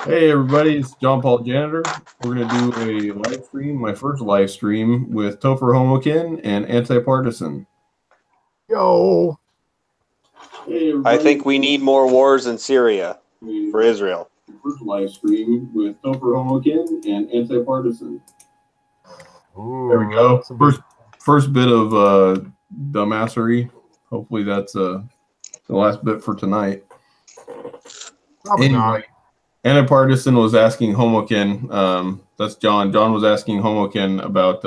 Hey everybody, it's John Paul Janitor. We're gonna do a live stream, my first live stream with Topher Homokin and AntiPartisan. Yo. Hey I everybody, think we need more wars in Syria for Israel. first live stream with Topher Homokin and AntiPartisan. There we go. First bit of dumbassery. Hopefully that's the last bit for tonight. Probably not. AntiPartisan was asking Homokin, that's John. John was asking Homokin about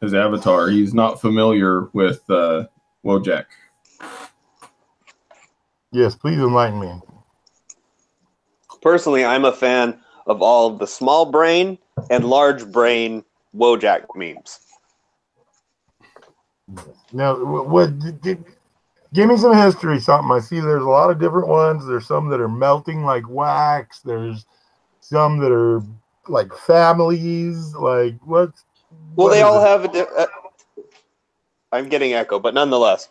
his avatar. He's not familiar with Wojak. Yes, please enlighten me. Personally, I'm a fan of all of the small brain and large brain Wojak memes. Now, give me some history, something. I see there's a lot of different ones. There's some that are melting like wax. There's some that are like families. Like what? Well, they all have I'm getting echo, but nonetheless,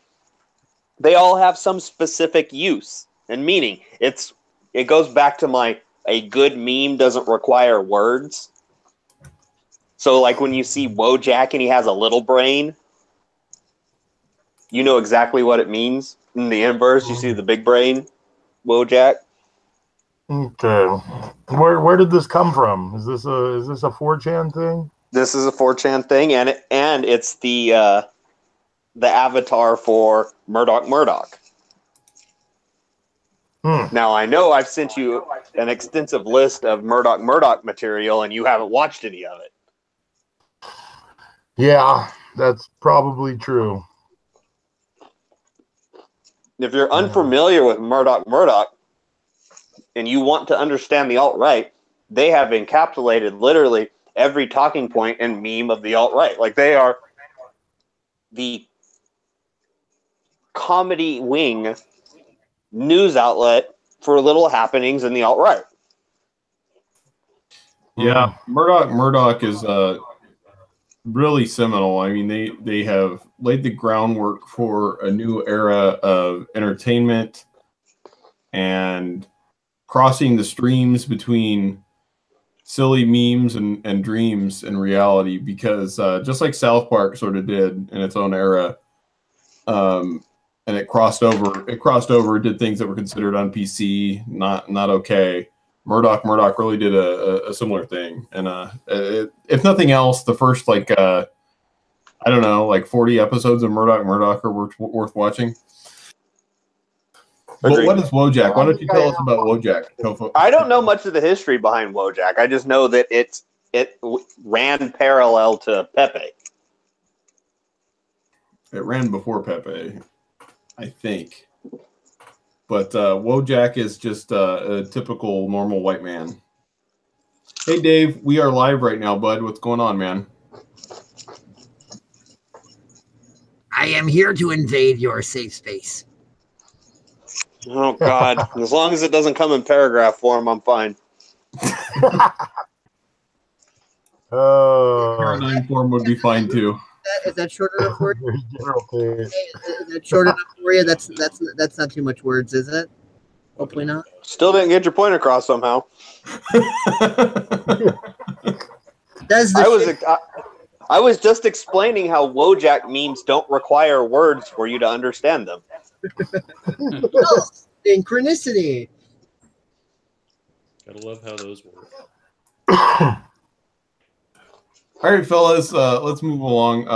they all have some specific use and meaning. It goes back to a good meme doesn't require words. So like when you see Wojak and he has a little brain, you know exactly what it means. In the inverse, you see the big brain Wojak. Okay. Where did this come from? Is this a 4chan thing? This is a 4chan thing, and it's the avatar for Murdoch. Now, I know I've sent you an extensive list of Murdoch material, and you haven't watched any of it. Yeah, that's probably true. If you're unfamiliar with Murdoch, and you want to understand the alt-right, they have encapsulated literally every talking point and meme of the alt-right. Like, they are the comedy wing news outlet for little happenings in the alt-right. Yeah, Murdoch is really seminal. I mean, they have laid the groundwork for a new era of entertainment and crossing the streams between silly memes and dreams and reality, because just like South Park sort of did in its own era, and it crossed over, did things that were considered on PC, not okay. Murdoch really did a similar thing, and if nothing else, the first I don't know, like 40 episodes of Murdoch are worth watching. But what is Wojak? Why don't you tell us about Wojak, Tofu? I don't know much of the history behind Wojak. I just know that it ran parallel to Pepe. It ran before Pepe, I think. But Wojak is just a typical normal white man. Hey, Dave, we are live right now, bud. What's going on, man? I am here to invade your safe space. Oh, God. As long as it doesn't come in paragraph form, I'm fine. Paradigm form would be fine, too. Is that short enough for you? Is that short enough for you? That's not too much words, is it? Hopefully not. Still didn't get your point across somehow. I was just explaining how Wojak memes don't require words for you to understand them. Oh, synchronicity. Gotta love how those work. All right, fellas, let's move along.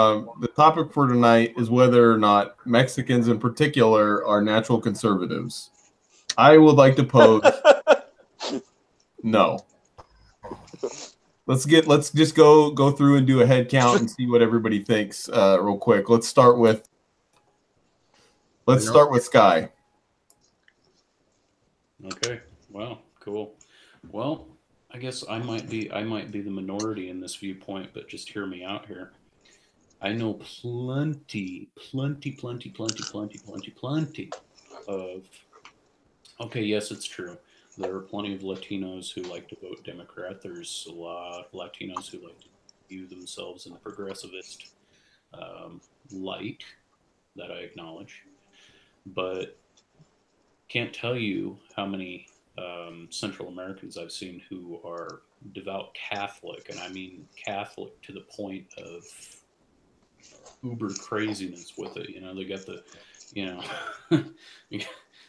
The topic for tonight is whether or not Mexicans in particular are natural conservatives. I would like to pose no. Let's just go through and do a head count and see what everybody thinks real quick. Let's start with Sky. Okay. Wow. Cool. Well, I guess I might be the minority in this viewpoint, but just hear me out here. I know plenty of. Okay, yes, it's true. There are plenty of Latinos who like to vote Democrat. There's a lot of Latinos who like to view themselves in a progressivist light that I acknowledge. But can't tell you how many Central Americans I've seen who are devout Catholic, and I mean Catholic to the point of uber craziness with it. You know, they got the, you know,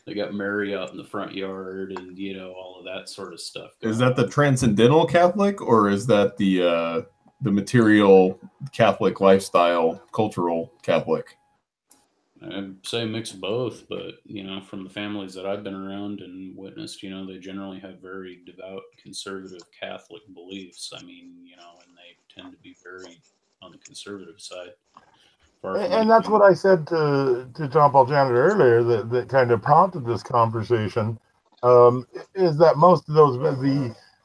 they got Mary out in the front yard, and you know all of that sort of stuff. Is that the transcendental Catholic, or is that the material Catholic lifestyle, cultural Catholic? I'd say mix of both, but you know, from the families that I've been around and witnessed, you know, they generally have very devout conservative Catholic beliefs. I mean, you know, and they tend to be very on the conservative side. And that's what I said to John Paul Janet earlier that kind of prompted this conversation, is that most of those,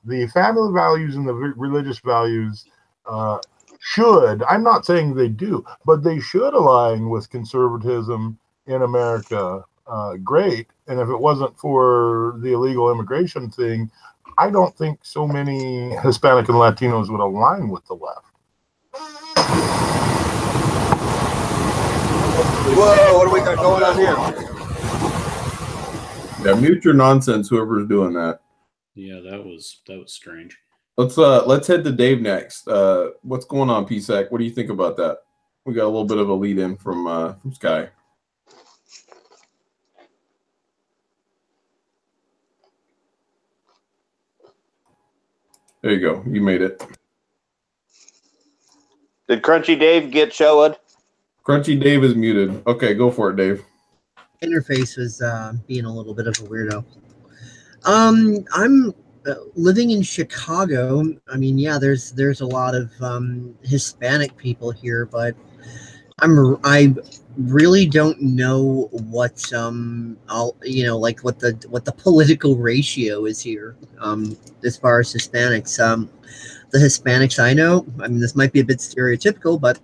the family values and the religious values should, I'm not saying they do, but they should align with conservatism in America. Great. And if it wasn't for the illegal immigration thing, I don't think so many Hispanic and Latinos would align with the left. Whoa, what do we got going on here? Yeah, mute your nonsense, whoever's doing that. Yeah, that was strange. Let's head to Dave next. What's going on, PSAC? What do you think about that? We got a little bit of a lead in from Sky. There you go. You made it. Did Crunchy Dave get showed? Crunchy Dave is muted. Okay, go for it, Dave. Interface was being a little bit of a weirdo. I'm living in Chicago. I mean, yeah, there's a lot of Hispanic people here, but I really don't know what like what the political ratio is here as far as Hispanics. The Hispanics I know, I mean, this might be a bit stereotypical, but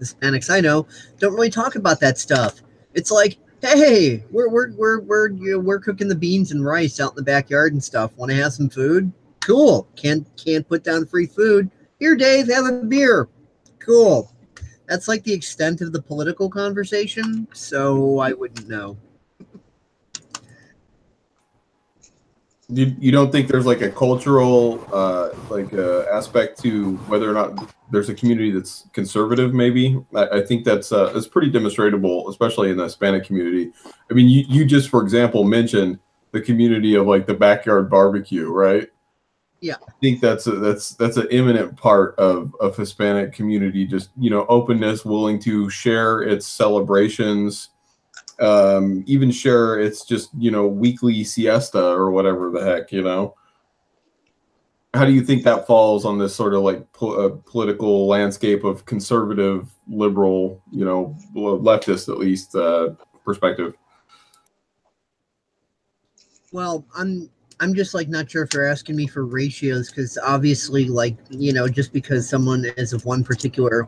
Hispanics I know don't really talk about that stuff. It's like, hey, we're cooking the beans and rice out in the backyard and stuff. Want to have some food? Cool. Can't put down free food. Here, Dave, have a beer. Cool. That's like the extent of the political conversation, so I wouldn't know. You don't think there's like a cultural aspect to whether or not there's a community that's conservative? Maybe I think that's pretty demonstrable, especially in the Hispanic community. I mean, you just, for example, mentioned the community of like the backyard barbecue, right? Yeah, I think that's an imminent part of Hispanic community. Just, you know, openness, willing to share its celebrations. Even share it's just, you know, weekly siesta or whatever the heck, you know. How do you think that falls on this sort of like political landscape of conservative, liberal, you know, leftist at least perspective? Well, I'm just like not sure if you're asking me for ratios, because obviously, like, you know, just because someone is of one particular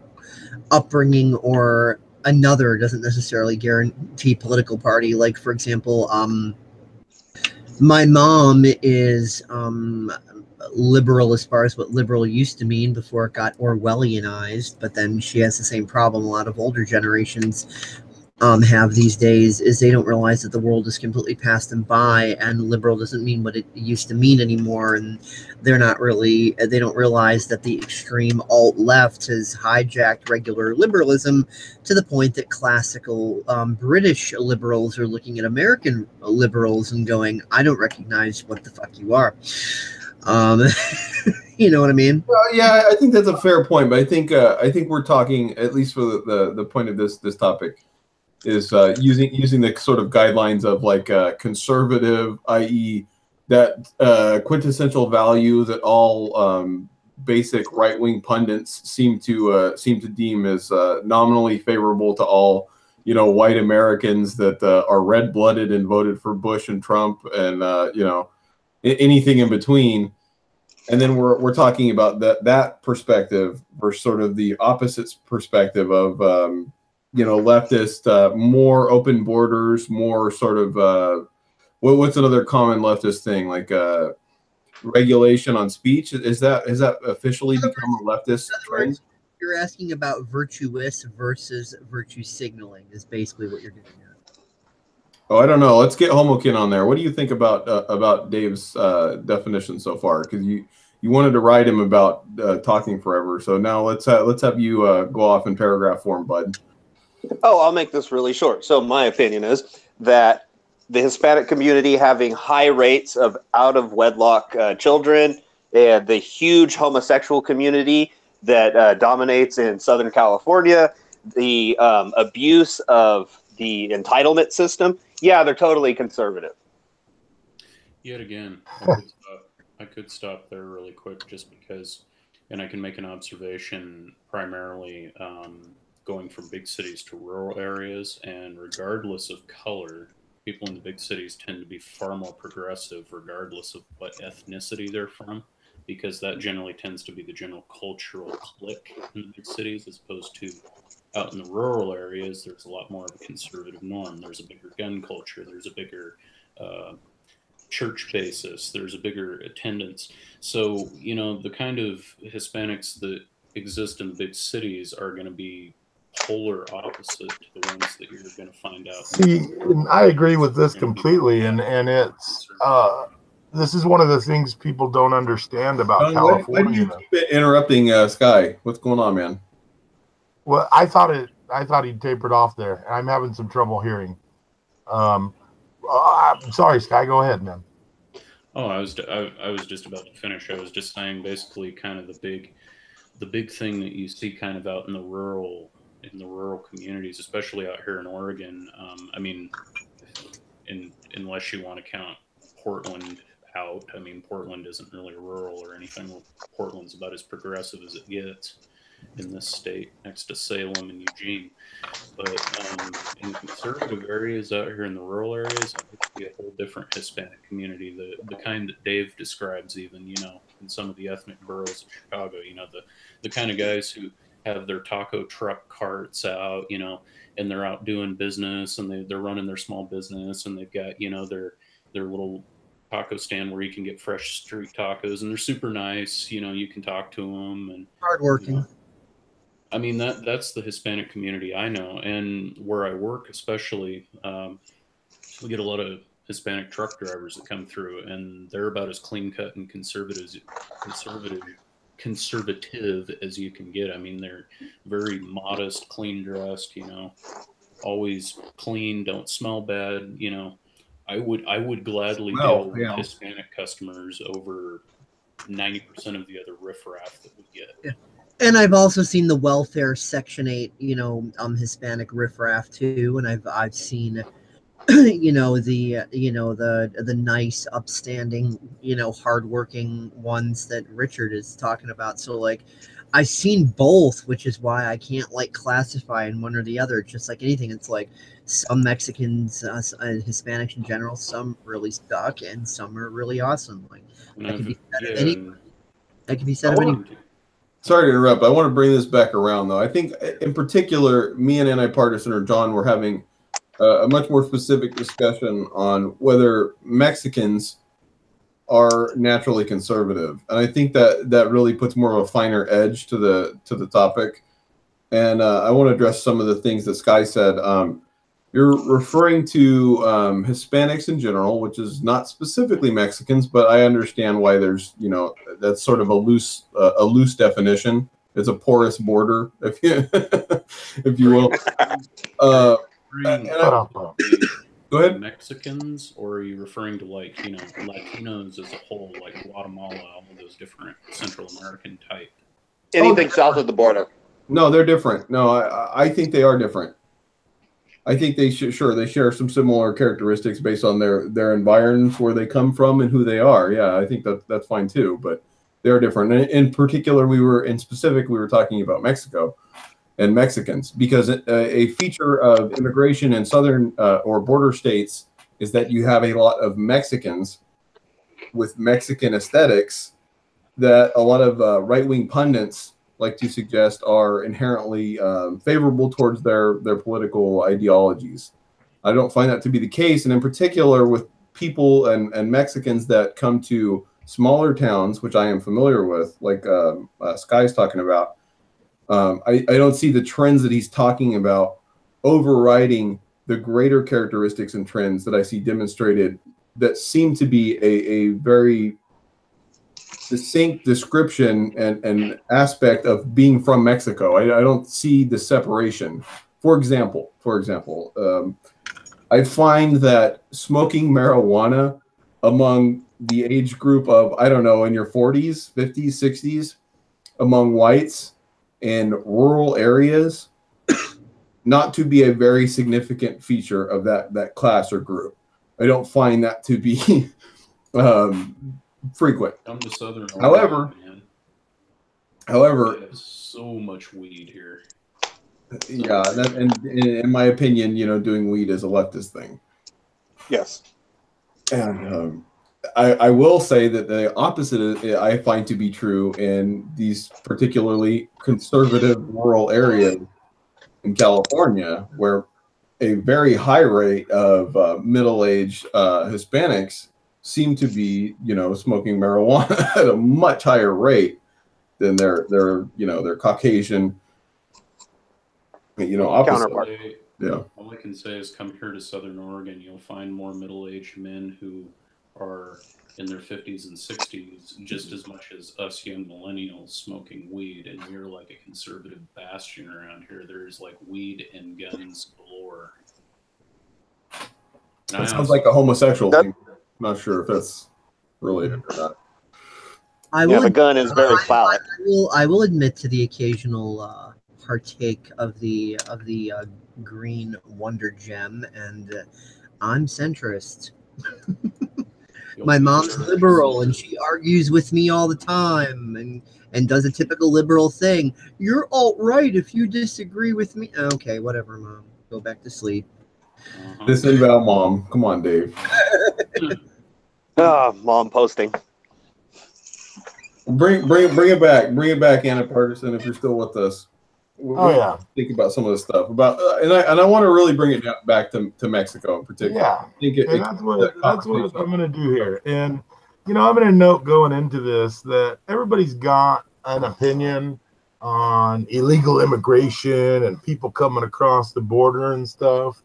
upbringing or another doesn't necessarily guarantee political party. Like, for example, my mom is liberal as far as what liberal used to mean before it got Orwellianized, but then she has the same problem a lot of older generations have these days, is they don't realize that the world has completely passed them by, and liberal doesn't mean what it used to mean anymore, and they don't realize that the extreme alt-left has hijacked regular liberalism to the point that classical British liberals are looking at American liberals and going, I don't recognize what the fuck you are. You know what I mean? Well, yeah, I think that's a fair point, but I think we're talking, at least for the point of this topic, is using the sort of guidelines of like conservative, i.e., that quintessential value that all basic right-wing pundits seem to deem as nominally favorable to all, you know, white Americans that are red-blooded and voted for Bush and Trump and you know, anything in between. And then we're talking about that perspective versus sort of the opposite perspective of you know, leftist, more open borders, more sort of what's another common leftist thing, like regulation on speech? Is that officially become a leftist trend? You're asking about virtuous versus virtue signaling is basically what you're getting at. Oh, I don't know. Let's get Homokin on there. What do you think about Dave's definition so far? Because you wanted to write him about talking forever. So now let's have you go off in paragraph form, bud. Oh, I'll make this really short. So my opinion is that the Hispanic community having high rates of out-of-wedlock children, and the huge homosexual community that dominates in Southern California, the abuse of the entitlement system, yeah, they're totally conservative. Yet again, I could stop there really quick just because, and I can make an observation primarily going from big cities to rural areas, and regardless of color, people in the big cities tend to be far more progressive regardless of what ethnicity they're from, because that generally tends to be the general cultural clique in the big cities, as opposed to out in the rural areas. There's a lot more of a conservative norm. There's a bigger gun culture. There's a bigger church basis. There's a bigger attendance. So, the kind of Hispanics that exist in the big cities are going to be polar opposite to the ones that you're going to find out. See, and I agree with this completely, and it's this is one of the things people don't understand about California. Why do you keep interrupting Sky? What's going on, man? Well, I thought he tapered off there. I'm having some trouble hearing. I'm sorry, Sky. Go ahead, man. Oh, I was just about to finish. I was just saying, basically, kind of the big thing that you see kind of out in the rural communities, especially out here in Oregon. I mean, unless you want to count Portland out. I mean, Portland isn't really rural or anything. Portland's about as progressive as it gets in this state, next to Salem and Eugene. But in conservative areas out here in the rural areas, it could be a whole different Hispanic community, the kind that Dave describes, even, in some of the ethnic boroughs of Chicago, the kind of guys who have their taco truck carts out, and they're out doing business, and they're running their small business, and they've got, their little taco stand where you can get fresh street tacos, and they're super nice. You can talk to them, and Hardworking. I mean, that's the Hispanic community I know, and where I work especially, we get a lot of Hispanic truck drivers that come through, and they're about as clean cut and conservative as you can get. I mean, they're very modest, clean dressed, always clean, don't smell bad. I would gladly deal with Hispanic customers over 90% of the other riffraff that we get. Yeah. And I've also seen the welfare Section 8, Hispanic riffraff too, and I've seen, the nice, upstanding, hardworking ones that Richard is talking about. So like, I've seen both, which is why I can't classify in one or the other. Just like anything, it's like some Mexicans, Hispanics in general, some really suck, and some are really awesome. Like that could be said of any. That could be said of any. Sorry to interrupt. I want to bring this back around, though. I think, in particular, me and AntiPartisan or John were having a much more specific discussion on whether Mexicans are naturally conservative, and I think that really puts more of a finer edge to the topic. And I want to address some of the things that Sky said. You're referring to Hispanics in general, which is not specifically Mexicans, but I understand why there's, that's sort of a loose definition. It's a porous border, if you will. Go ahead. Mexicans, or are you referring to Latinos as a whole, like Guatemala, all of those different Central American type? Anything south of the border? No, they're different. No, I think they are different. I think they share some similar characteristics based on their environments, where they come from, and who they are. Yeah, I think that's fine too. But they're different. And in particular, we were talking about Mexico and Mexicans, because a feature of immigration in southern or border states is that you have a lot of Mexicans with Mexican aesthetics that a lot of right-wing pundits like to suggest are inherently favorable towards their political ideologies. I don't find that to be the case, and in particular with people and Mexicans that come to smaller towns, which I am familiar with, like Sky's talking about. I don't see the trends that he's talking about overriding the greater characteristics and trends that I see demonstrated that seem to be a very distinct description and aspect of being from Mexico. I don't see the separation. For example, I find that smoking marijuana among the age group of, I don't know, in your 40s, 50s, 60s, among whites in rural areas, not to be a very significant feature of that class or group. I don't find that to be frequent. Come to Southern However, man. However, have so much weed here. Yeah, and in my opinion, doing weed is a leftist thing. Yes. And I will say that the opposite I find to be true in these particularly conservative rural areas in California, where a very high rate of middle-aged Hispanics seem to be, smoking marijuana at a much higher rate than their Caucasian, opposite. Counterpart. Yeah. All I can say is come here to Southern Oregon. You'll find more middle-aged men who are in their 50s and 60s just as much as us young millennials smoking weed. And we're like a conservative bastion around here. There's like weed and guns galore. That sounds like a homosexual thing. I'm not sure if that's related or not. The gun is very phallic. I will admit to the occasional partake of the green wonder gem, and I'm centrist. My mom's liberal, and she argues with me all the time, and does a typical liberal thing. You're alt-right if you disagree with me. Okay, whatever, Mom. Go back to sleep. Disavow Mom. Come on, Dave. Mom posting. Bring it back. Bring it back, AntiPartisan, if you're still with us. Yeah. Think about some of the stuff about, and I want to really bring it back to Mexico in particular. Yeah, I think that's what I'm going to do here. And I'm going to note going into this that everybody's got an opinion on illegal immigration and people coming across the border and stuff.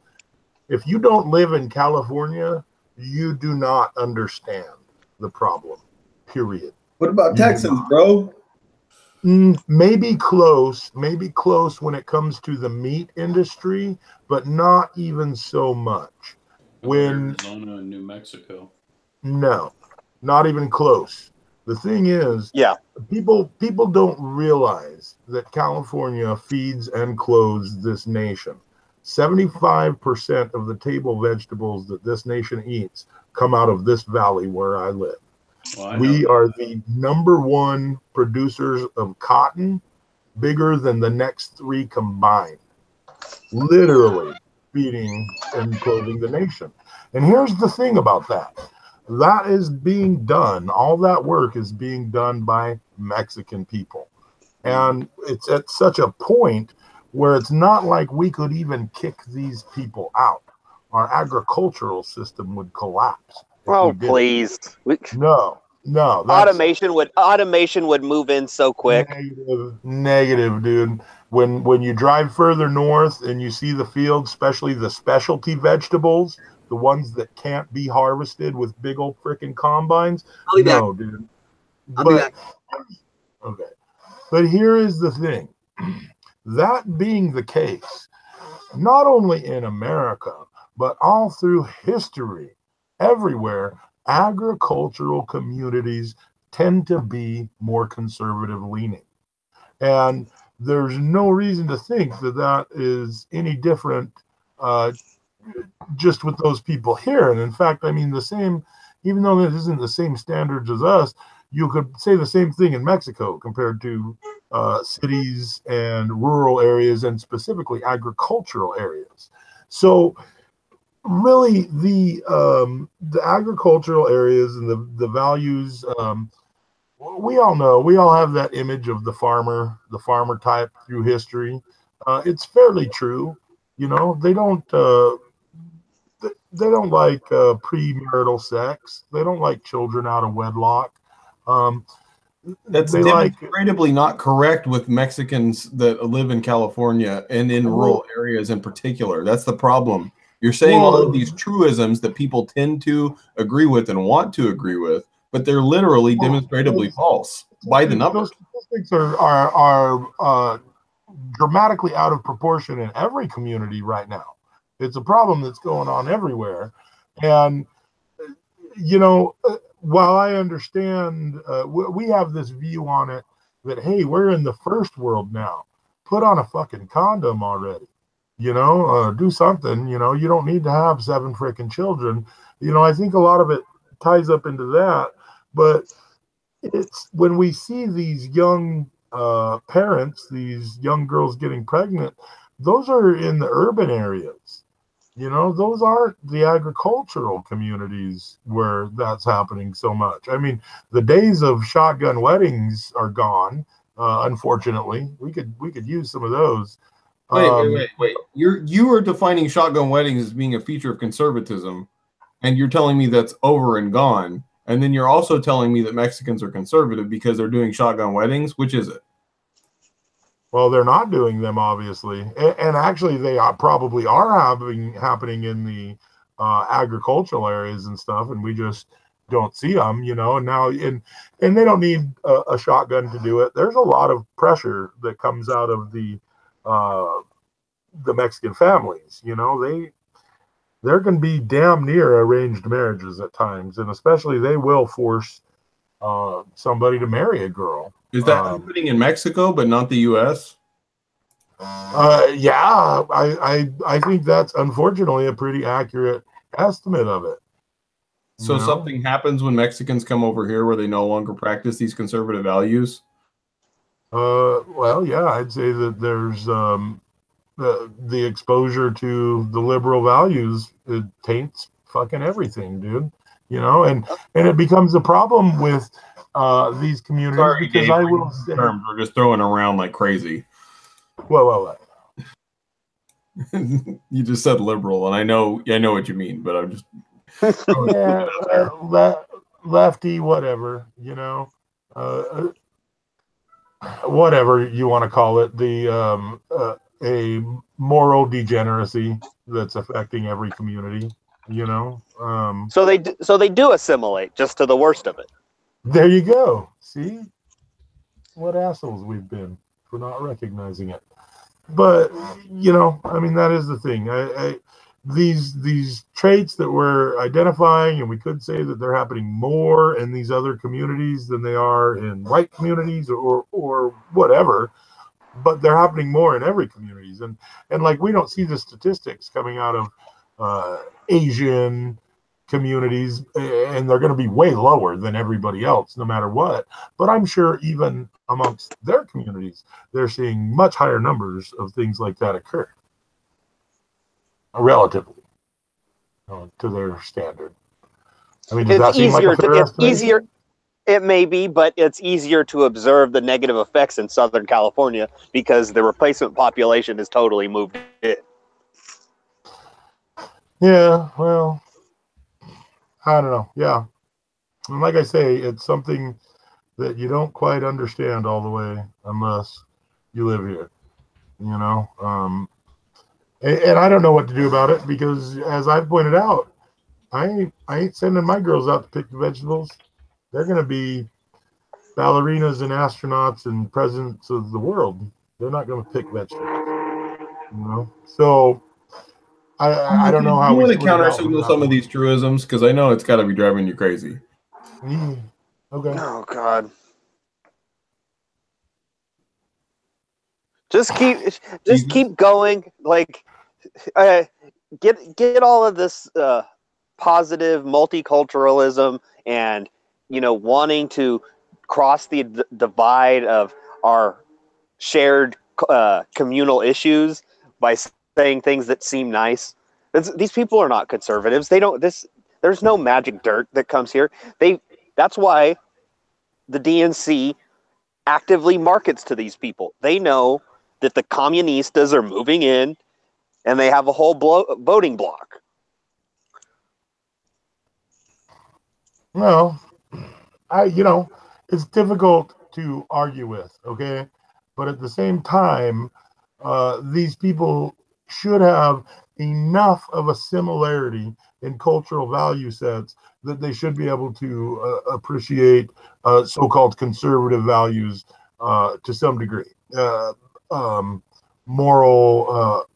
If you don't live in California, you do not understand the problem. Period. What about Texans, bro? Maybe close when it comes to the meat industry, but not even so much. When Arizona and New Mexico. No, not even close. The thing is, people don't realize that California feeds and clothes this nation. 75% of the table vegetables that this nation eats come out of this valley where I live. Well, we are the #1 producers of cotton, bigger than the next 3 combined, literally feeding and clothing the nation. And here's the thing about that. That is being done. All that work is being done by Mexican people. And it's at such a point where it's not like we could even kick these people out. Our agricultural system would collapse. Oh, please. No. Automation would move in so quick. Negative, dude. When you drive further north and you see the fields, especially the specialty vegetables, the ones that can't be harvested with big old freaking combines. I'll be back. Dude. I'll be back. Okay. But here is the thing. That being the case, not only in America, but all through history, everywhere, agricultural communities tend to be more conservative leaning. And there's no reason to think that is any different just with those people here. And in fact, I mean, the same, even though this isn't the same standards as us, you could say the same thing in Mexico compared to cities and rural areas, and specifically agricultural areas. So really the agricultural areas and the values, we all know, we all have that image of the farmer type through history. It's fairly true. They don't like premarital sex. They don't like children out of wedlock. That's demonstrably not correct with Mexicans that live in California and in rural areas in particular. That's the problem. You're saying all of these truisms that people tend to agree with and want to agree with, but they're literally demonstrably false by the numbers. Those statistics are dramatically out of proportion in every community right now. It's a problem that's going on everywhere. And, you know, while I understand, we have this view on it that, hey, we're in the first world now. Put on a fucking condom already. You know, do something. You know, you don't need to have 7 freaking children. You know, I think a lot of it ties up into that. But it's when we see these young parents, these young girls getting pregnant, those are in the urban areas. You know, those aren't the agricultural communities where that's happening so much. I mean, the days of shotgun weddings are gone. Unfortunately, we could use some of those. Wait. You are defining shotgun weddings as being a feature of conservatism, and you're telling me that's over and gone. And then you're also telling me that Mexicans are conservative because they're doing shotgun weddings. Which is it? Well, they're not doing them, obviously, and actually, they probably are happening in the agricultural areas and stuff, and we just don't see them, you know. And now, and they don't need a shotgun to do it. There's a lot of pressure that comes out of the Mexican families, you know. There can be damn near arranged marriages at times, and especially they will force somebody to marry a girl. Is that happening in Mexico, but not the U.S.? Yeah, I think that's unfortunately a pretty accurate estimate of it. So something happens when Mexicans come over here where they no longer practice these conservative values? Well, yeah, I'd say that there's the exposure to the liberal values, it taints fucking everything, dude. You know, and it becomes a problem with these communities. Sorry, because Dave, I will say, terms we're just throwing around like crazy. Well. You just said liberal, and I know what you mean, but I'm just lefty, whatever, you know, whatever you want to call it, a moral degeneracy that's affecting every community, you know. So they do assimilate, just to the worst of it. There you go. See what assholes we've been for not recognizing it. But you know, I mean, that is the thing. These traits that we're identifying, and we could say that they're happening more in these other communities than they are in white communities or whatever, but they're happening more in every communities. And like, we don't see the statistics coming out of Asian communities, and they're going to be way lower than everybody else no matter what. But I'm sure even amongst their communities, they're seeing much higher numbers of things like that occur, relatively, to their standard. I mean, does that seem like a fair estimation? It may be, but it's easier to observe the negative effects in Southern California because the replacement population has totally moved in. Yeah, well, I don't know. Yeah. And like I say, it's something that you don't quite understand all the way unless you live here, you know. And I don't know what to do about it because, as I've pointed out, I ain't sending my girls out to pick the vegetables. They're going to be ballerinas and astronauts and presidents of the world. They're not going to pick vegetables, you know. So I don't know how you we want to counter some of these truisms, because I know it's got to be driving you crazy. Okay. Oh God. Just keep going. Like, get all of this positive multiculturalism and, you know, wanting to cross the divide of our shared communal issues by saying things that seem nice. These people are not conservatives. They don't. There's no magic dirt that comes here. That's why the DNC actively markets to these people. They know that the communistas are moving in, and they have a whole voting block. Well, it's difficult to argue with, okay? But at the same time, these people should have enough of a similarity in cultural value sets that they should be able to appreciate so-called conservative values to some degree. Moral,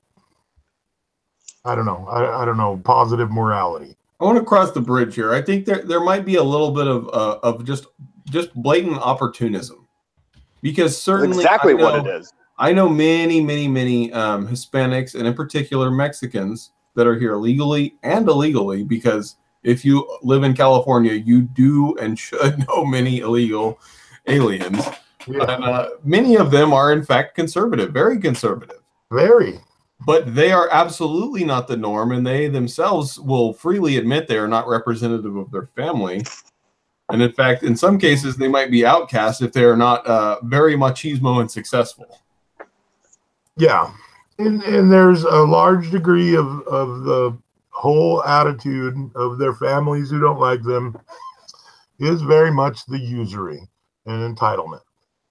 I don't know. I don't know. Positive morality. I want to cross the bridge here. I think there might be a little bit of just blatant opportunism, because certainly That's exactly what it is. I know many Hispanics, and in particular Mexicans, that are here legally and illegally, because if you live in California, you do and should know many illegal aliens. Yeah. And many of them are, in fact, conservative, very conservative. Very. But they are absolutely not the norm, and they themselves will freely admit they are not representative of their family. And in fact, in some cases, they might be outcast if they are not very machismo and successful. Yeah. And there's a large degree of the whole attitude of their families who don't like them is very much the usury and entitlement.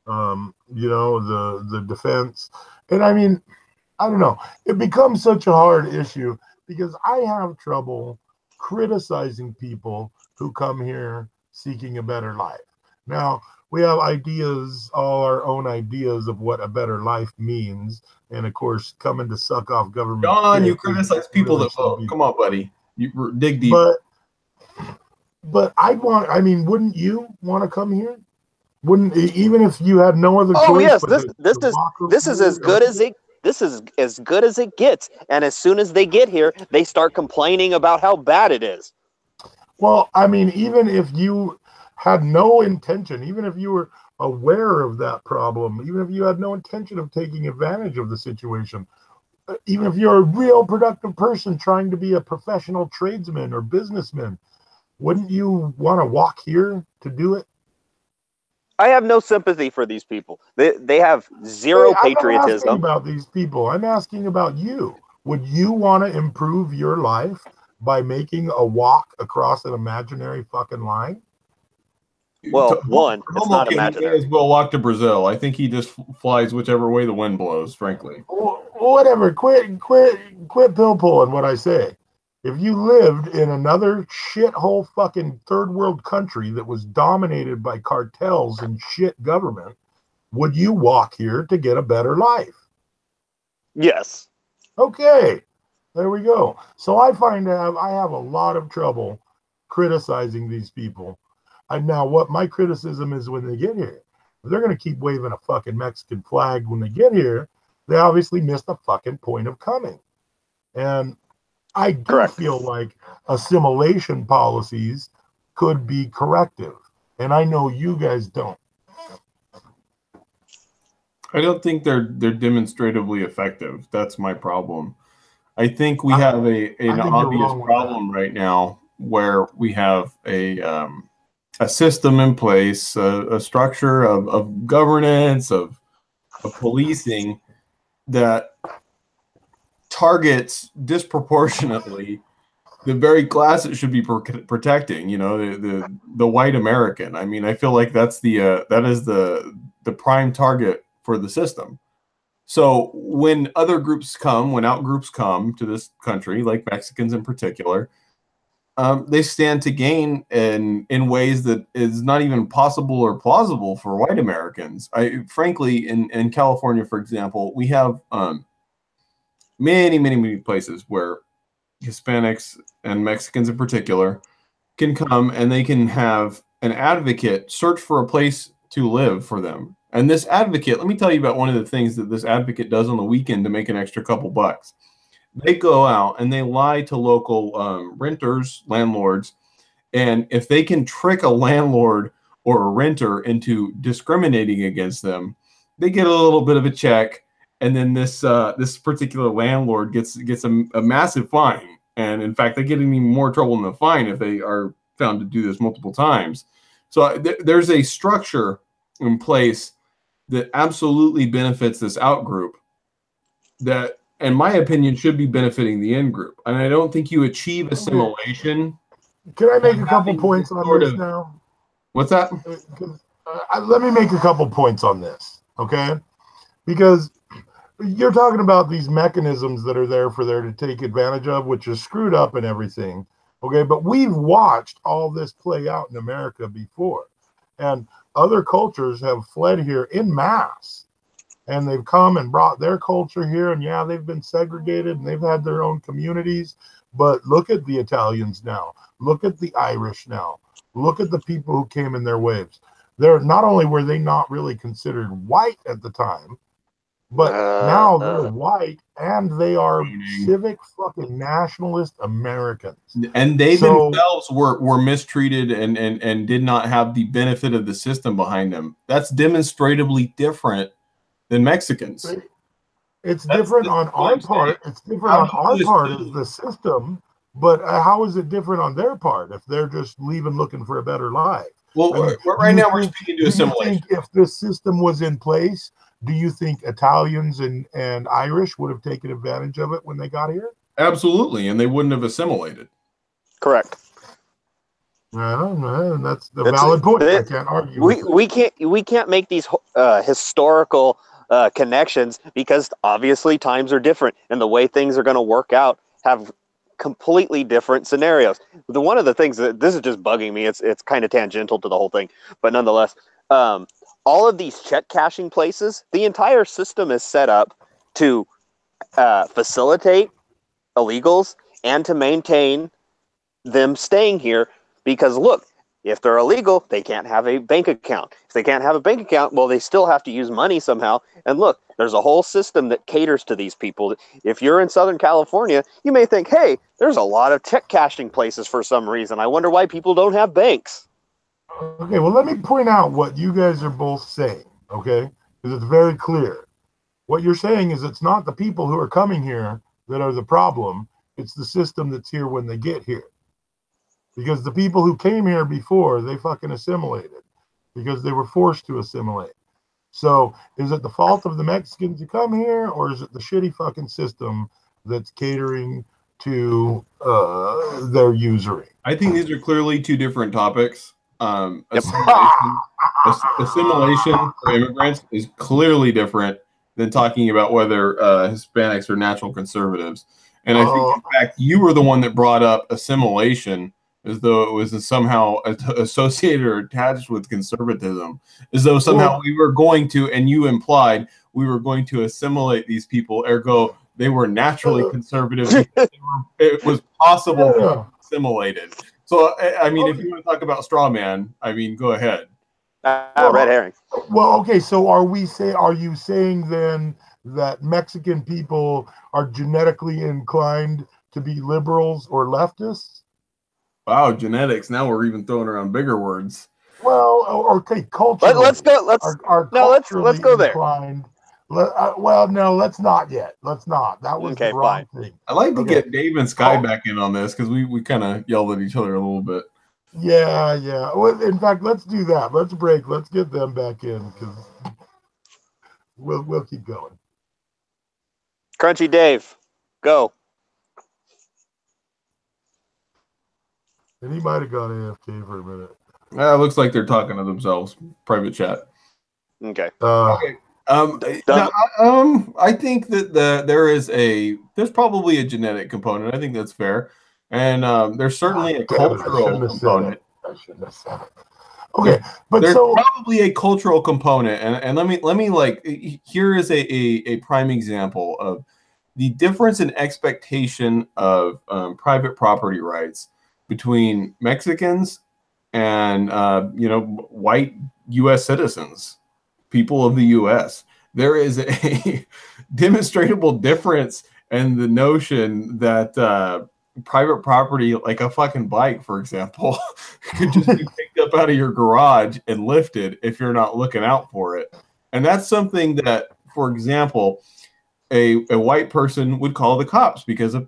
You know, the defense. And I mean, I don't know. It becomes such a hard issue because I have trouble criticizing people who come here seeking a better life. Now, we have ideas, all our own ideas of what a better life means. And of course, coming to suck off government. John, you criticize people that vote. Come on, buddy. You dig deep. But I mean, wouldn't you want to come here? Wouldn't, even if you had no other choice? Oh, yes. This is as good as it. This is as good as it gets. And as soon as they get here, they start complaining about how bad it is. Well, I mean, even if you had no intention, even if you were aware of that problem, even if you had no intention of taking advantage of the situation, even if you're a real productive person trying to be a professional tradesman or businessman, wouldn't you want to walk here to do it? I have no sympathy for these people. They have zero patriotism. I'm not asking about these people. I'm asking about you. Would you want to improve your life by making a walk across an imaginary fucking line? Well, one, it's not imaginary. He may as well walk to Brazil. I think he just flies whichever way the wind blows, frankly. Whatever. Quit pill pulling what I say. If you lived in another shithole fucking third world country that was dominated by cartels and shit government, would you walk here to get a better life? Yes. Okay. There we go. So I have a lot of trouble criticizing these people. Now, what my criticism is when they get here, if they're going to keep waving a fucking Mexican flag when they get here, they obviously missed the fucking point of coming. And I do feel like assimilation policies could be corrective. And I know you guys don't. I don't think they're demonstratively effective. That's my problem. I think we have an obvious problem right now where we have a system in place, a structure of governance, of policing that targets disproportionately the very class it should be protecting. You know, the white American. I mean, I feel like that is the prime target for the system. So when other groups come, when out groups come to this country, like Mexicans in particular, they stand to gain in ways that is not even possible or plausible for white Americans. Frankly, in California, for example, we have many places where Hispanics and Mexicans in particular can come and they can have an advocate search for a place to live for them. And this advocate, let me tell you about one of the things that this advocate does on the weekend to make an extra couple bucks. They go out and they lie to local renters, landlords, and if they can trick a landlord or a renter into discriminating against them, they get a little bit of a check, and then this particular landlord gets a massive fine. And in fact, they get in even more trouble than the fine if they are found to do this multiple times. So there's a structure in place that absolutely benefits this out group that, in my opinion, should be benefiting the in group. And I don't think you achieve assimilation. Can I make a couple points on this now? What's that? Let me make a couple points on this, okay? Because you're talking about these mechanisms that are there for there to take advantage of, which is screwed up and everything. Okay, but we've watched all this play out in America before, and other cultures have fled here in mass, and they've come and brought their culture here, and yeah, they've been segregated and they've had their own communities. But look at the Italians now. Look at the Irish now. Look at the people who came in their waves. They're not only were they not really considered white at the time, but now they're white and they are civic fucking nationalist Americans. And they themselves were mistreated and did not have the benefit of the system behind them. That's demonstrably different than Mexicans. It's different on our part. It's different on our part of the system, but how is it different on their part if they're just leaving looking for a better life? Well, I mean, right now we're speaking to assimilation. If this system was in place, do you think Italians and Irish would have taken advantage of it when they got here? Absolutely, and they wouldn't have assimilated. Correct. Well, that's the valid point. I can't argue. We can't make these historical connections because obviously times are different and the way things are going to work out have completely different scenarios. One of the things that this is just bugging me, it's kind of tangential to the whole thing, but nonetheless, all of these check cashing places, the entire system is set up to facilitate illegals and to maintain them staying here because look, if they're illegal, they can't have a bank account. If they can't have a bank account, well, they still have to use money somehow. And look, there's a whole system that caters to these people. If you're in Southern California, you may think, hey, there's a lot of check cashing places for some reason. I wonder why people don't have banks. Okay, well, let me point out what you guys are both saying, okay? Because it's very clear. What you're saying is it's not the people who are coming here that are the problem. It's the system that's here when they get here. Because the people who came here before, they fucking assimilated because they were forced to assimilate. So is it the fault of the Mexicans who come here, or is it the shitty fucking system that's catering to their usury? I think these are clearly two different topics. Assimilation for immigrants is clearly different than talking about whether Hispanics are natural conservatives. And I think, in fact, you were the one that brought up assimilation as though it was somehow associated or attached with conservatism, as though somehow we were going to, and you implied we were going to assimilate these people, ergo they were naturally conservative. It was possible to be assimilated. So, I mean, if you want to talk about straw man, I mean, go ahead. Red herring. Well, okay, so are you saying then that Mexican people are genetically inclined to be liberals or leftists? Wow, genetics. Now we're even throwing around bigger words. Well, okay, culturally. Let's go there. Well, no, let's not yet. Let's not. That was the wrong thing. I'd like to get Dave and Sky back in on this because we kind of yelled at each other a little bit. Yeah. Well, in fact, let's do that. Let's break. Let's get them back in because we'll keep going. Crunchy Dave, go. And he might have gone AFK for a minute. It looks like they're talking to themselves. Private chat. Okay. Okay. I think that there's probably a genetic component. I think that's fair, and there's certainly a cultural component. I shouldn't have said it. Okay, but there's probably a cultural component, and let me like here is a prime example of the difference in expectation of private property rights between Mexicans and white U.S. citizens, people of the U.S. There is a demonstrable difference in the notion that private property, like a fucking bike, for example, could just be picked up out of your garage and lifted if you're not looking out for it. And that's something that, for example, a white person would call the cops because a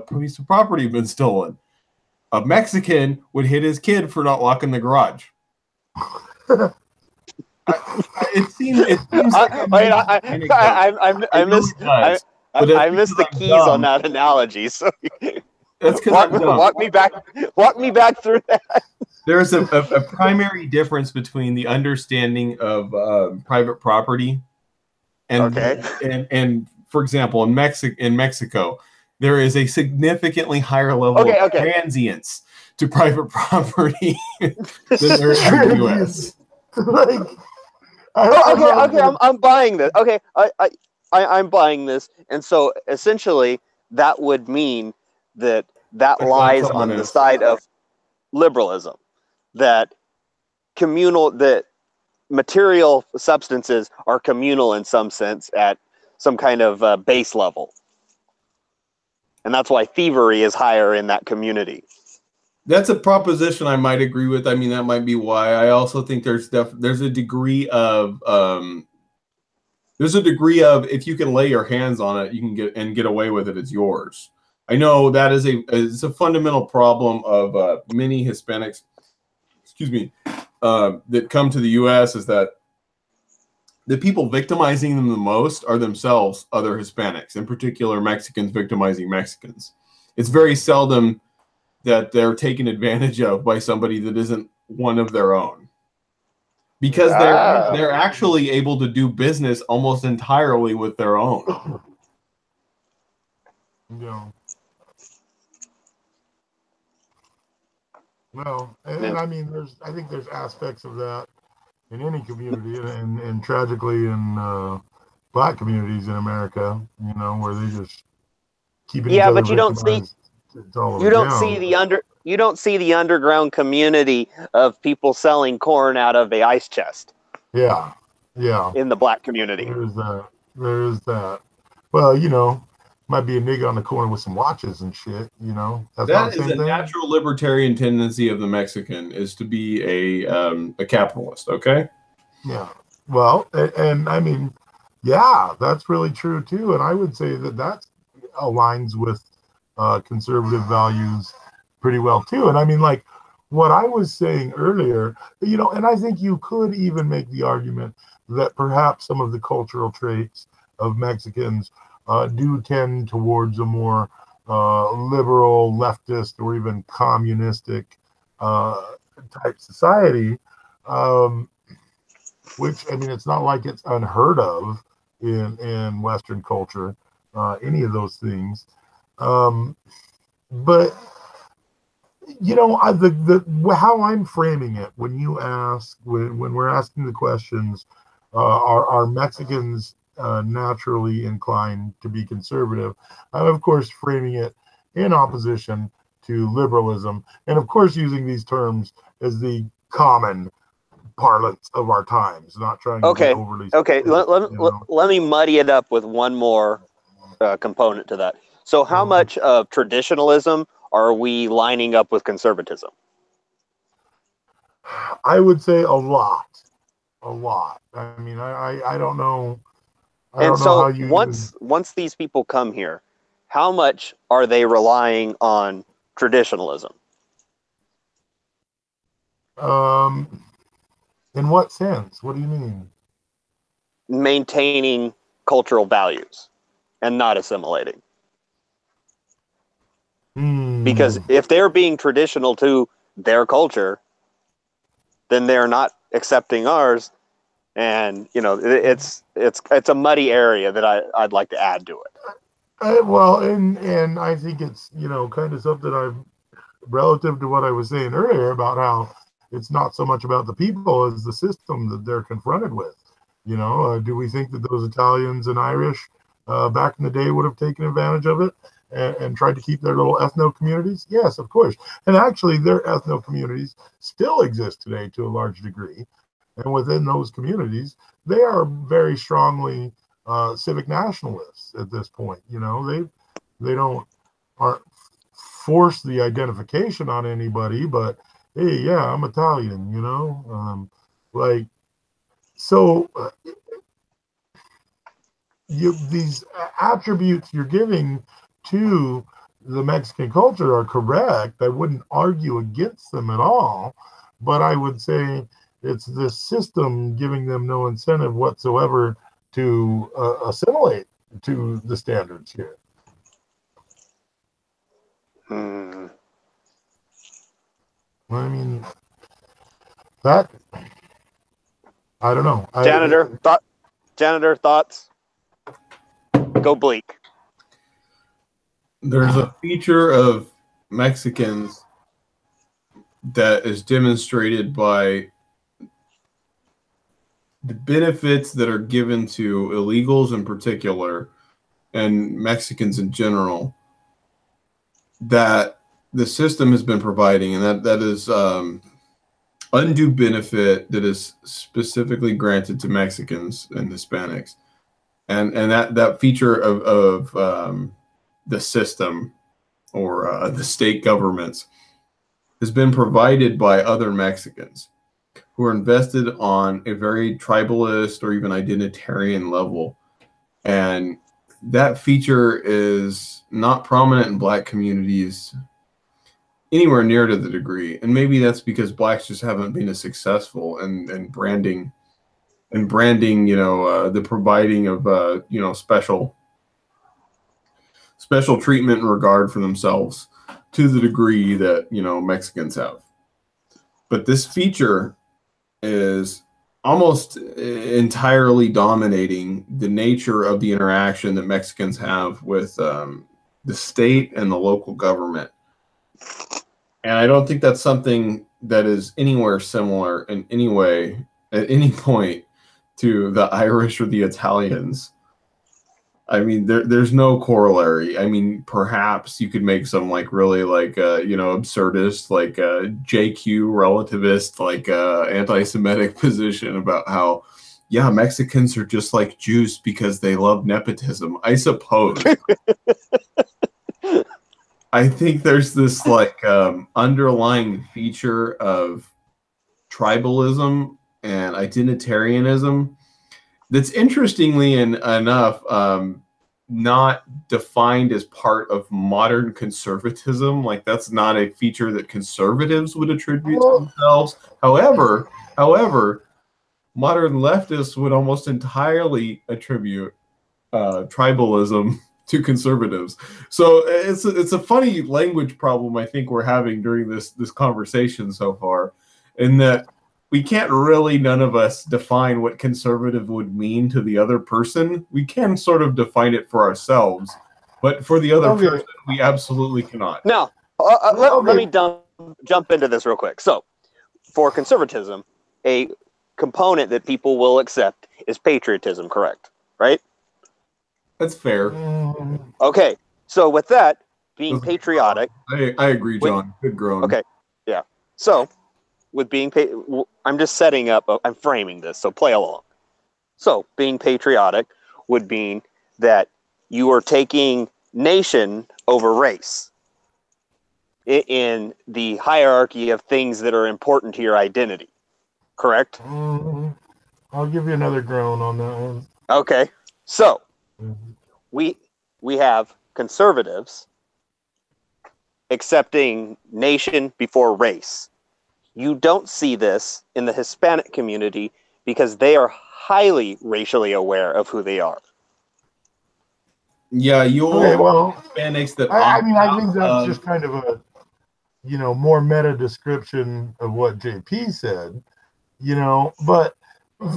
piece of property had been stolen. A Mexican would hit his kid for not locking the garage. It seems I missed the keys on that analogy. So that's because walk me back through that. There's a primary difference between the understanding of private property and for example, in Mexico, there is a significantly higher level of transience to private property than there is in the U.S. Like, I'm buying this. Okay, I'm buying this, and so essentially that would mean that lies on the side of liberalism, that material substances are communal in some sense at some kind of base level, and that's why thievery is higher in that community. That's a proposition I might agree with. I mean, that might be why. I also think there's a degree of if you can lay your hands on it, you can get away with it. It's yours. I know that is a fundamental problem of many Hispanics. Excuse me, that come to the U.S. is that the people victimizing them the most are themselves other Hispanics, in particular Mexicans victimizing Mexicans. It's very seldom that they're taken advantage of by somebody that isn't one of their own, because they're actually able to do business almost entirely with their own. Yeah. Well, and I mean, I think there's aspects of that in any community, and tragically in Black communities in America, where they just keep each other but you don't see you don't see the underground community of people selling corn out of a ice chest. Yeah. In the Black community, there is that. Well, might be a nigga on the corner with some watches and shit. That is a natural libertarian tendency of the Mexican, is to be a capitalist. Okay. Yeah. Well, and I mean, yeah, that's really true too. And I would say that aligns with conservative values pretty well too. And I mean, like what I was saying earlier, and I think you could even make the argument that perhaps some of the cultural traits of Mexicans do tend towards a more liberal, leftist, or even communistic type society, which, I mean, it's not like it's unheard of in Western culture, any of those things. But how I'm framing it, when we're asking the questions, are Mexicans naturally inclined to be conservative? I'm of course framing it in opposition to liberalism, and of course using these terms as the common parlance of our times, not trying to be overly specific, let me muddy it up with one more component to that. So how much of traditionalism are we lining up with conservatism? I would say a lot. I mean, I don't know. Once these people come here, how much are they relying on traditionalism? In what sense? What do you mean? Maintaining cultural values and not assimilating. Because if they're being traditional to their culture, then they're not accepting ours, and it's a muddy area that I'd like to add to it. Well, and I think it's kind of something relative to what I was saying earlier about how it's not so much about the people as the system that they're confronted with. Do we think that those Italians and Irish back in the day would have taken advantage of it and tried to keep their little ethno communities? Yes, of course. And actually, their ethno communities still exist today to a large degree. And within those communities, they are very strongly civic nationalists at this point. They aren't force the identification on anybody, but hey, yeah, I'm Italian. These attributes you're giving to the Mexican culture are correct. I wouldn't argue against them at all, but I would say it's this system giving them no incentive whatsoever to assimilate to the standards here. I mean, I don't know. Janitor, thoughts? Go bleak. There's a feature of Mexicans that is demonstrated by the benefits that are given to illegals in particular and Mexicans in general that the system has been providing, and that is undue benefit that is specifically granted to Mexicans and Hispanics, and that feature of the system or the state governments has been provided by other Mexicans who are invested on a very tribalist or even identitarian level, and that feature is not prominent in Black communities anywhere near to the degree. And maybe that's because Blacks just haven't been as successful in branding, the providing of, special treatment and regard for themselves to the degree that, Mexicans have. But this feature is almost entirely dominating the nature of the interaction that Mexicans have with the state and the local government. And I don't think that's something that is anywhere similar in any way, at any point, to the Irish or the Italians. I mean, there's no corollary. I mean, perhaps you could make some really absurdist, JQ relativist, anti-Semitic position about how, yeah, Mexicans are just like Jews because they love nepotism. I suppose. I think there's this underlying feature of tribalism and identitarianism that's interestingly enough not defined as part of modern conservatism. Like, that's not a feature that conservatives would attribute to themselves. However, modern leftists would almost entirely attribute tribalism to conservatives. So it's a funny language problem I think we're having during this conversation so far, in that we can't really, none of us, define what conservative would mean to the other person. We can sort of define it for ourselves, but for the other person, we absolutely cannot. Now, let me jump into this real quick. So, for conservatism, a component that people will accept is patriotism, correct? Right? That's fair. Okay, so with that, being patriotic... I agree, John. Good groan. Okay, yeah. So, with being... I'm just setting up... I'm framing this, so play along. So, being patriotic would mean that you are taking nation over race in the hierarchy of things that are important to your identity. Correct? I'll give you another groan on that one. Okay, so... We have conservatives accepting nation before race. You don't see this in the Hispanic community because they are highly racially aware of who they are. Yeah, Hispanics that I think that's just kind of a more meta description of what JP said. But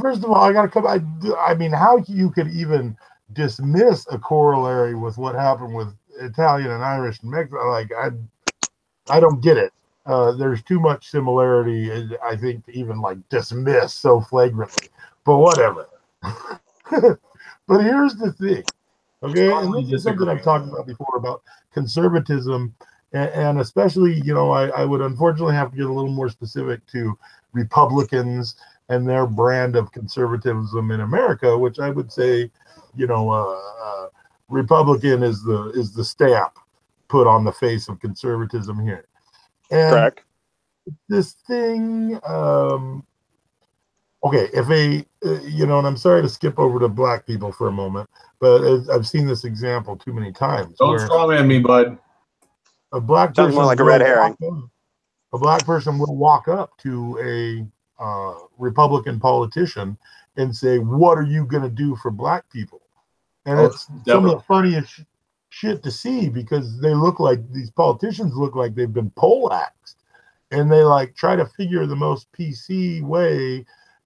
first of all, I got to come. I mean, how you could even dismiss a corollary with what happened with Italian and Irish and Mexico? I don't get it. There's too much similarity, I think, to even dismiss so flagrantly. But whatever. But here's the thing, okay? And this is something I've talked about before about conservatism, and especially, I would unfortunately have to get a little more specific to Republicans and their brand of conservatism in America, which I would say, Republican is the stamp put on the face of conservatism here. And correct. This thing, okay, if and I'm sorry to skip over to Black people for a moment, but I've seen this example too many times. Don't strawman me, bud. A Black person, sounds more like a red herring. A Black person will walk up to a Republican politician and say, "What are you going to do for Black people?" And it's some of the funniest shit to see, because these politicians look like they've been poleaxed, and they try to figure the most PC way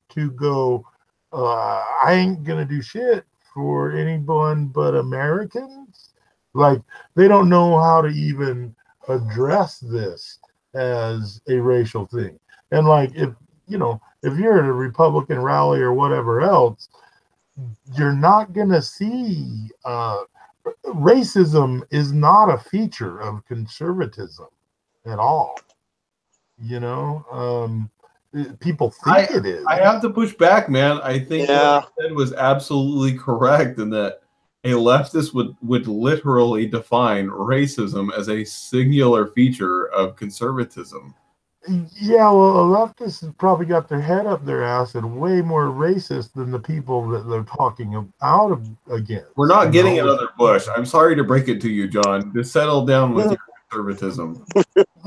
to go, I ain't going to do shit for anyone but Americans. Like, they don't know how to even address this as a racial thing. And like, if you're at a Republican rally or whatever else, you're not gonna see racism is not a feature of conservatism at all. People think it is. I have to push back, man. I think Yeah. what you said was absolutely correct, in that a leftist would literally define racism as a singular feature of conservatism. Yeah, well, a leftist has probably got their head up their ass and way more racist than the people that they're talking out against. We're not getting another Bush. I'm sorry to break it to you, John. Just settle down with your conservatism.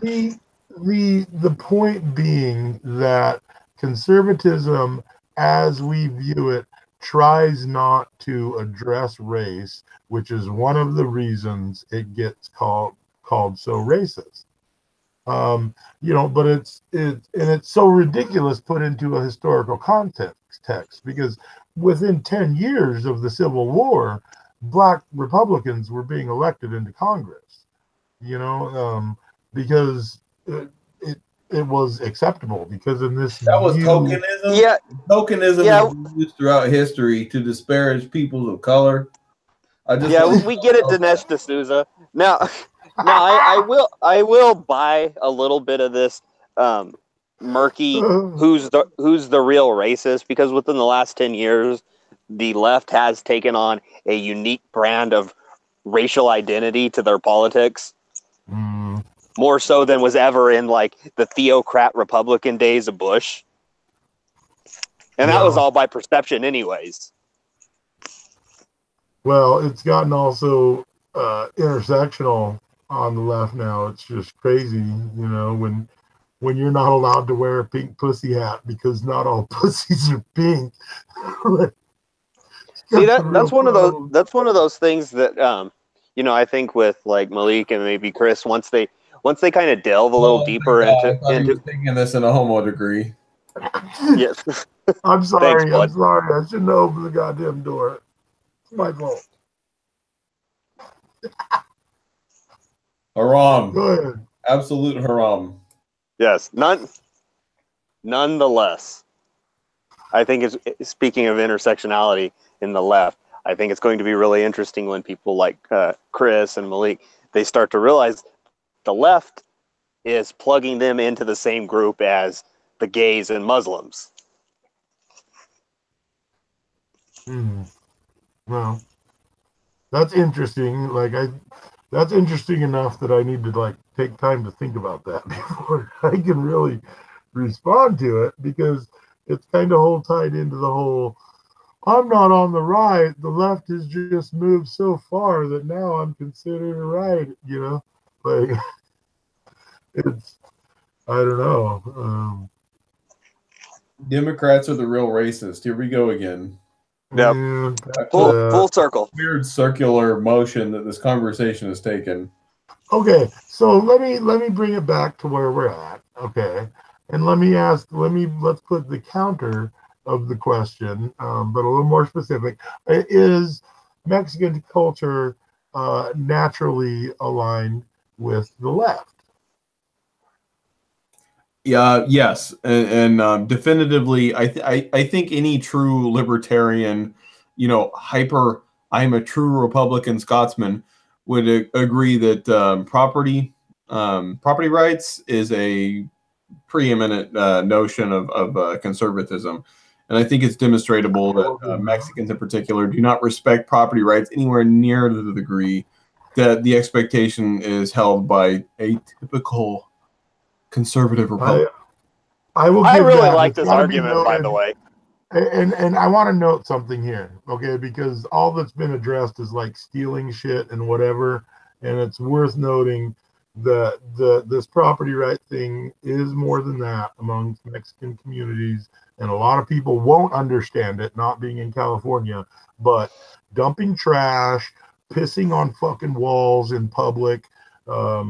The point being that conservatism, as we view it, tries not to address race, which is one of the reasons it gets called so racist. But it's so ridiculous put into a historical context, because within 10 years of the Civil War, Black Republicans were being elected into Congress, because it was acceptable, because in this That was tokenism. Yeah. Tokenism Yeah. was used throughout history to disparage peoples of color. We get it, Dinesh D'Souza. Now, I will buy a little bit of this murky who's the real racist, because within the last 10 years, the left has taken on a unique brand of racial identity to their politics. More so than was ever in like the theocrat Republican days of Bush. And that was all by perception anyways. Well, it's gotten also intersectional on the left now. It's just crazy, when you're not allowed to wear a pink pussy hat because not all pussies are pink. See, that's one of those things that I think with like Malik and maybe Chris, once they kind of delve a little deeper into thinking this in a homo degree. Yes. I'm sorry. Thanks, I'm sorry. I shouldn't have opened the goddamn door. It's my fault. Haram. Go ahead. Absolute haram. Yes. Nonetheless, I think it's speaking of intersectionality in the left, I think it's going to be really interesting when people like Chris and Malik, they start to realize the left is plugging them into the same group as the gays and Muslims. Well, that's interesting. That's interesting enough that I need to take time to think about that before I can really respond to it, because it's kind of whole tied into the whole, I'm not on the right. The left has just moved so far that now I'm considered a right, it's, I don't know. Democrats are the real racist. Here we go again. Yep. Full circle. Weird circular motion that this conversation has taken. Okay, so let me bring it back to where we're at. Okay, and let's put the counter of the question, but a little more specific. Is Mexican culture naturally aligned with the left? Yeah, yes, and definitively, I think any true libertarian, I'm a true Republican Scotsman, would agree that property rights is a preeminent notion of conservatism, and I think it's demonstrable that Mexicans in particular do not respect property rights anywhere near to the degree that the expectation is held by a typical conservative Republican. I really like this argument, by the way. And I want to note something here, okay? Because all that's been addressed is stealing shit and whatever, and it's worth noting that this property right thing is more than that among Mexican communities, and a lot of people won't understand it, not being in California, but dumping trash, pissing on fucking walls in public, a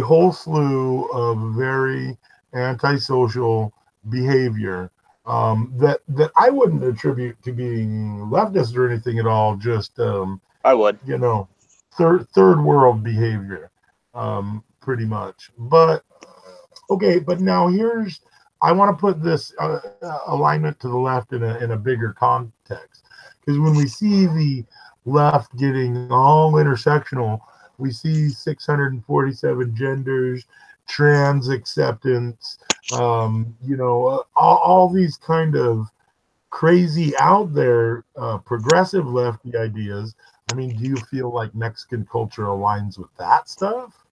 whole slew of very antisocial behavior that I wouldn't attribute to being leftist or anything at all. Just I would. you know, third world behavior, pretty much. But okay, but now I want to put this alignment to the left in a bigger context, because when we see the left getting all intersectional, we see 647 genders, trans acceptance, all these kind of crazy out there progressive lefty ideas. I mean, do you feel like Mexican culture aligns with that stuff?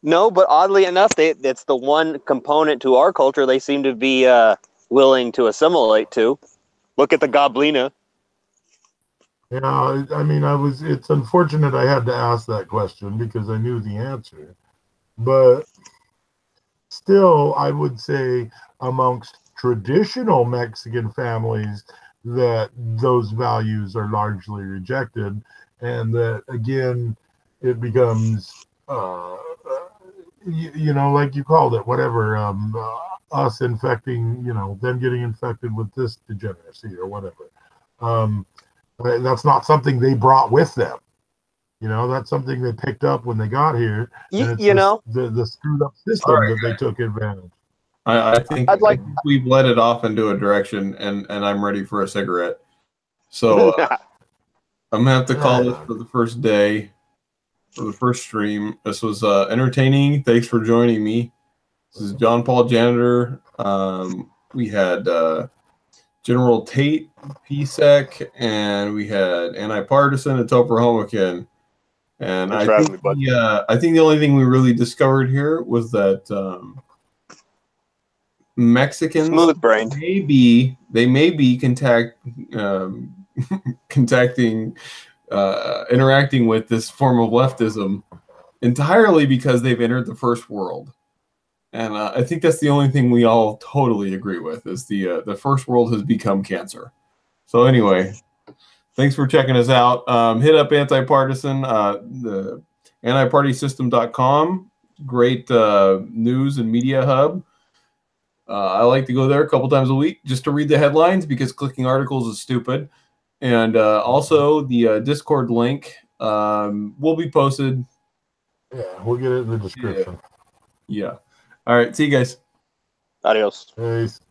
No, but oddly enough, it's the one component to our culture they seem to be willing to assimilate to. Look at the Goblina. Yeah, I mean, it's unfortunate I had to ask that question because I knew the answer. But still, I would say amongst traditional Mexican families that those values are largely rejected, and that, again, it becomes, like you called it, whatever, us infecting, them getting infected with this degeneracy or whatever. That's not something they brought with them. That's something they picked up when they got here, and it's the screwed up system that they took advantage. I think we've let it off into a direction, and I'm ready for a cigarette. So I'm gonna have to call this for the first day, for the first stream. This was entertaining. Thanks for joining me. This is John Paul Janitor. We had General Tate, PSEC, and we had AntiPartisan and Topher Homican. And I think the only thing we really discovered here was that Mexicans may be interacting with this form of leftism entirely because they've entered the first world. And I think that's the only thing we all totally agree with, is the first world has become cancer. So anyway, thanks for checking us out. Hit up AntiPartisan, the AntiPartySystem.com. Great news and media hub. I like to go there a couple times a week just to read the headlines, because clicking articles is stupid. And also the Discord link will be posted. Yeah, we'll get it in the description. Yeah. All right. See you guys. Adios. Peace.